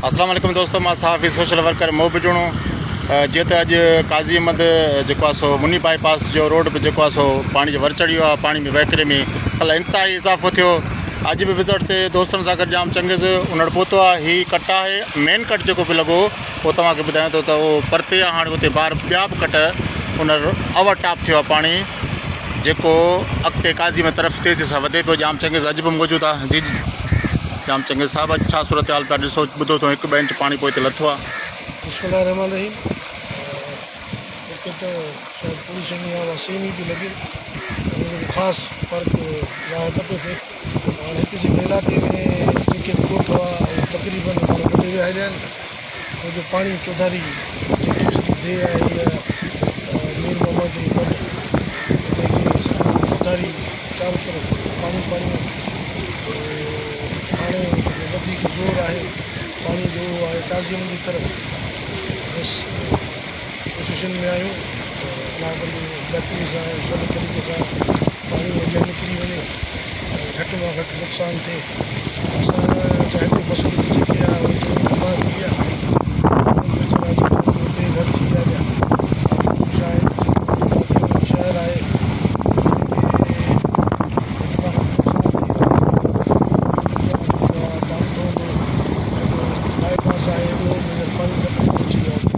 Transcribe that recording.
अस्सलाम वालेकुम दोस्तों, मां साफ़ी सोशल वर्कर मोह बिजोणो। जीअं त अॼु काज़ी अहमद जेको आहे सो मुनी बाईपास जो रोड बि जेको आहे सो पाणी जो वर चढ़ियो आहे। पाणी में वहिकिरे में कल्ह इंतिहाई इज़ाफ़ो थियो। अॼु बि विज़िट ते दोस्तनि सां गॾु जाम चङे उन वटि पहुतो आहे। हीअ कट आहे, मेन कट जेको बि लॻो उहो तव्हांखे ॿुधायां थो त उहो परते आहे। हाणे उते ॿाहिरि ॿिया बि कट उन ओवर टॉप थियो आहे पाणी, जेको अॻिते काज़ी में तरफ़ तेज़ी सां वधे पियो। जाम चङे अॼु बि मौजूदु आहे। जी जी जाम चङे साहिबु, अॼु छा सूरत हाल पिया ॾिसो, ॿुधो अथऊं 1 इंच पाणी पोइ हिते लथो आहे। बिस्मिल्लाहिर्रहमानिर्रहीम। हिते त शायदि पूरी शयूं हवा सेम ई थी लॻे, ख़ासि फ़र्क़ु ज़ाहिर न पियो थिए। हाणे हिते जेके इलाइक़े में जेके बि ॻोठ हुआ उहे तक़रीबन हाणे वॾे विया हलिया आहिनि। छो जो पाणी चौधारी जेकी सॼी थे आहे इहा मीर मोहम्मद जी गॾु हिते सॼी चौधारी चारो तरफ़ पाणी पाणी हाणे वधीक ज़ोर आहे पाणी जो आहे काज़ियुनि जी तरफ़। बसि कोशिशुनि में आहियूं बहितरी सां सभु तरीक़े सां पाणी अॻियां निकिरी वञे, घटि में घटि नुक़सानु थिए। असां जा हिते फसलूं जेके आहे उहे तबाह थी विया, बेघर थी विया पिया। शायदि शहर आहे बाईपास आहे, उहो पाणी घटि पहुची वियो।